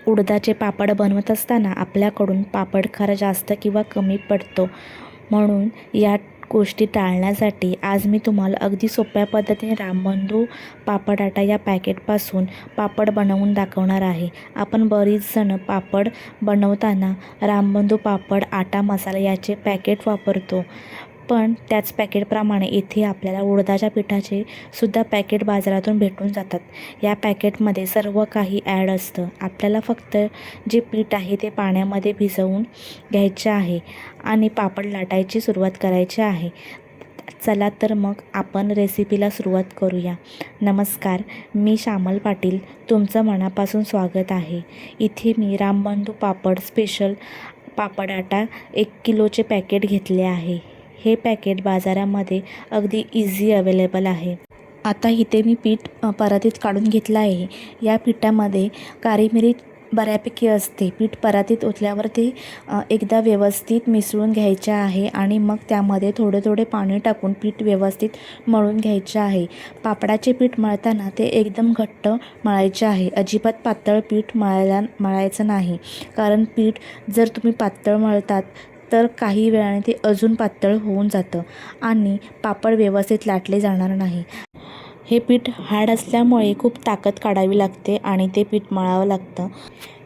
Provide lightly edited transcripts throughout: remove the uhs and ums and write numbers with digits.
उडदाचे पापड बनवत असताना आपल्याकडून पापड खारा जास्त किंवा कमी पडतो, म्हणून या गोष्टी टाळण्यासाठी आज मी तुम्हाला अगदी सोप्या पद्धतीने रामबंधू पापड आटा या पॅकेटपासून पापड बनवून दाखवणार आहे। आपण बरीच जण पापड बनवताना रामबंधू पापड आटा मसाला याचे पॅकेट वापरतो, पण त्याच पॅकेटप्रमाणे इथे आपल्याला उडदाच्या पिठाचे सुद्धा पॅकेट बाजारातून भेटून जातात। या पॅकेटमध्ये सर्व काही ॲड असतं। आपल्याला फक्त जे पीठ आहे ते पाण्यामध्ये भिजवून घ्यायचे आहे आणि पापड लाटायची सुरुवात करायची आहे। चला तर मग आपण रेसिपीला सुरुवात करूया। नमस्कार, मी श्यामल पाटील, तुमचं मनापासून स्वागत आहे। इथे मी रामबंधू पापड स्पेशल पापड आटा 1 किलोचे पॅकेट घेतले आहे। हे पॅकेट बाजारामध्ये अगदी इझी अवेलेबल आहे। आता इथे मी पीठ परातीत काढून घेतलं आहे। या पिठामध्ये काळी मिरी बऱ्यापैकी असते। पीठ परातीत ओतल्यावर ते एकदा व्यवस्थित मिसळून घ्यायचे आहे आणि मग त्यामध्ये थोडे थोडे पाणी टाकून पीठ व्यवस्थित मळून घ्यायचे आहे। पापडाचे पीठ मळताना ते एकदम घट्ट मळायचे आहे। अजिबात पातळ पीठ मळायचं नाही, कारण पीठ जर तुम्ही पातळ मळतात तर काही वेळाने ते अजून पातळ होऊन जातं आणि पापड व्यवस्थित लाटले जाणार नाही। हे पीठ हार्ड असल्यामुळे खूप ताकद काढावी लागते आणि ते पीठ मळावं लागतं।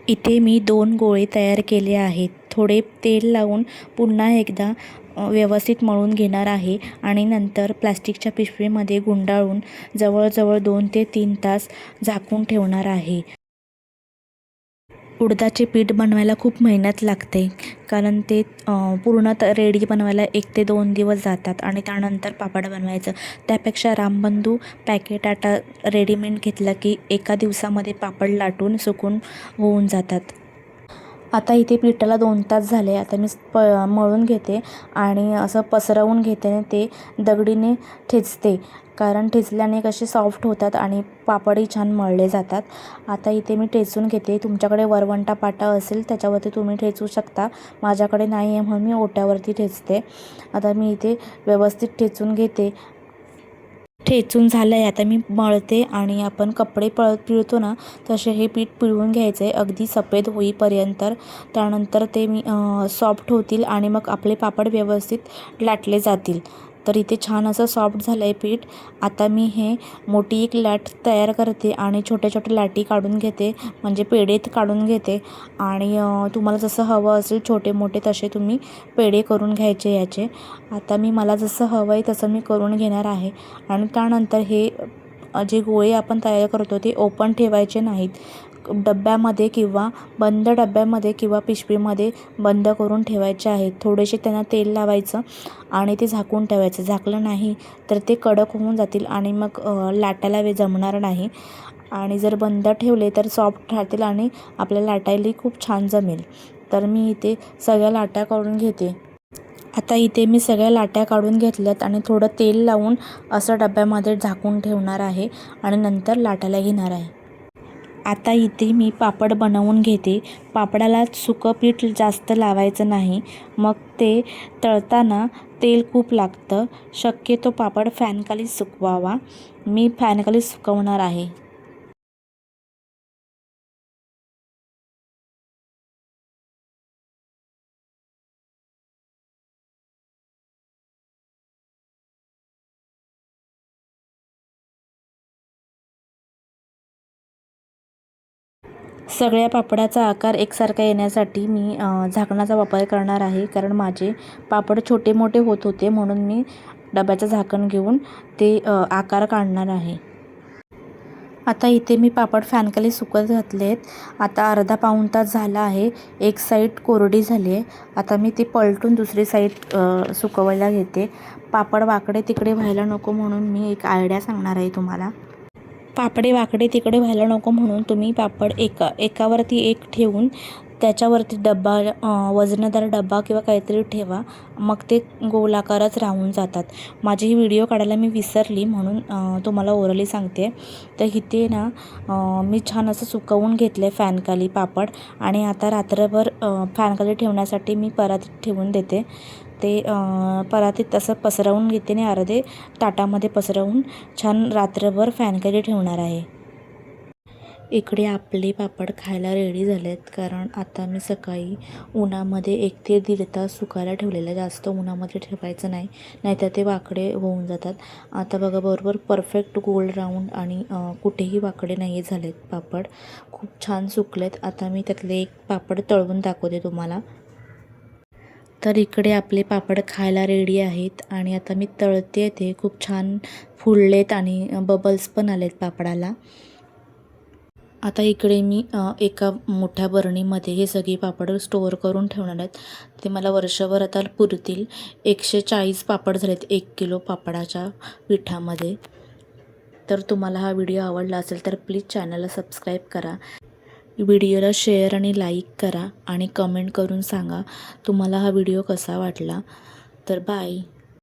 इथे मी 2 गोळे तयार केले आहेत। थोडे तेल लावून पुन्हा एकदा व्यवस्थित मळून घेणार आहे आणि नंतर प्लास्टिकच्या पिशवीमध्ये गुंडाळून जवळजवळ 2 ते 3 तास झाकून ठेवणार आहे। उडदाचे पीठ बनवायला खूप मेहनत लागते, कारण ते पूर्ण रेडी बनवायला 1 ते 2 दिवस जातात आणि त्यानंतर पापड बनवायचं। त्यापेक्षा रामबंधू पॅकेट आटा रेडीमेड घेतला की एका दिवसामध्ये पापड लाटून सुकून होऊन जातात। आता इथे पिठाला 2 तास झाले। आता मी मळून घेते आणि असं पसरवून घेते, ते दगडीने ठेचते, कारण ठेचल्याने कसे सॉफ्ट होतात आणि पापडही छान मळले जातात। आता इथे मी ठेचून घेते। तुमच्याकडे वरवंटा पाटा असेल त्याच्यावरती तुम्ही ठेचू शकता, माझ्याकडे नाही आहे म्हणून मी ओट्यावरती ठेचते। आता मी इथे व्यवस्थित ठेचून घेते। ठेचून झालं आहे। आता मी मळते आणि आपण कपडे पिळतो ना, तसे हे पीठ पिळून घ्यायचं आहे अगदी सफेद होईपर्यंत। त्यानंतर ते सॉफ्ट होतील आणि मग आपले पापड व्यवस्थित लाटले जातील। तर इथे छान असं सॉफ्ट झालं आहे पीठ। आता मी हे मोठी एक लाट तयार करते आणि छोट्या छोट्या लाटी काढून घेते, म्हणजे पेढे काढून घेते आणि तुम्हाला जसं हवं असेल छोटे मोठे तसे तुम्ही पेढे करून घ्यायचे याचे। आता मला जसं हवं आहे तसं मी करून घेणार आहे आणि त्यानंतर हे जे गोळे आपण तयार करतो ते ओपन ठेवायचे नाहीत। डब्यामध्ये किंवा बंद डब्यामध्ये किंवा पिशवीमध्ये बंद करून ठेवायचे आहेत। थोडेसे त्यांना तेल लावायचं आणि ते झाकून ठेवायचं। झाकलं नाही तर ते कडक होऊन जातील आणि मग लाटायला जमणार नाही, आणि जर बंद ठेवले तर सॉफ्ट राहतील आणि आपल्याला लाटायला खूप छान जमेल। तर मी इथे सगळ्या लाट्या काढून घेते। आता इथे मी सगळ्या लाट्या काढून घेतल्यात आणि थोडं तेल लावून असं डब्यामध्ये झाकून ठेवणार आहे आणि नंतर लाटायला घेणार आहे। आता इथे मी पापड बनवून घेते। पापडाला सुकं पीठ जास्त लावायचं नाही, मग ते तळताना तेल खूप लागतं। शक्यतो पापड फॅनखाली सुकवावा। मी फॅनखाली सुकवणार आहे। सगळ्या पापडाचा आकार एकसारखा येण्यासाठी मी झाकणाचा वापर करणार आहे, कारण माझे पापड छोटे मोठे होत होते म्हणून मी डब्याचं झाकण घेऊन ते आकार काढणार आहे। आता इथे मी पापड फॅनखाली सुकत घातले आहेत। आता अर्धा पाऊण तास झाला आहे। एक साईड कोरडी झाली आहे। आता मी ती पलटून दुसरी साईड सुकवायला घेते। पापड वाकडे तिकडे व्हायला नको म्हणून मी एक आयडिया सांगणार आहे तुम्हाला। पापडे वाकडे तिकडे व्हायला नको म्हणून तुम्ही पापड एकावरती एक ठेवून त्याच्यावरती डब्बा, वजनदार डब्बा किंवा काहीतरी ठेवा, मग ते गोलाकारच राहून जातात। माझी ही व्हिडिओ काढायला मी विसरली म्हणून तुम्हाला ओरली सांगते। तर इथे ना मी छान असं सुकवून घेतलं आहे फॅनखाली पापड, आणि आता रात्रभर फॅनखाली ठेवण्यासाठी मी परातीत ठेवून देते। ते परातीत तसं पसरवून घेते आणि अर्धे ताटामध्ये पसरवून छान रात्रभर फॅनखाली ठेवणार आहे। इकडे आपले पापड खायला रेडी झालेत, कारण आता मी सकाळी उन्हामध्ये 1 ते दीड तास सुकायला ठेवलेलं. जास्त उन्हामध्ये ठेवायचं नाही, नाहीतर ते वाकडे होऊन जातात. आता बघा बरोबर परफेक्ट गोल राऊंड आणि कुठेही वाकडे नाही झालेत पापड. खूप छान सुकलेत. आता मी त्यातले एक पापड तळून दाखवते तुम्हाला. तर इकडे आपले पापड खायला रेडी आहेत आणि आता मी तळते. ते खूप छान फुललेत आणि बबल्स पण आलेत पापडाला. आता इकडे मी एका मोठ्या बरणीमध्ये हे सगळे पापड स्टोअर करून ठेवणार आहेत. ते मला वर्षभर आता पुरतील. 140 पापड झालेत 1 किलो पापडाच्या पिठामध्ये. तर तुम्हाला हा व्हिडिओ आवडला असेल तर प्लीज चॅनलला सबस्क्राईब करा. व्हिडिओला शेअर आणि लाईक करा आणि कमेंट करून सांगा तुम्हाला हा व्हिडिओ कसा वाटला. तर बाय.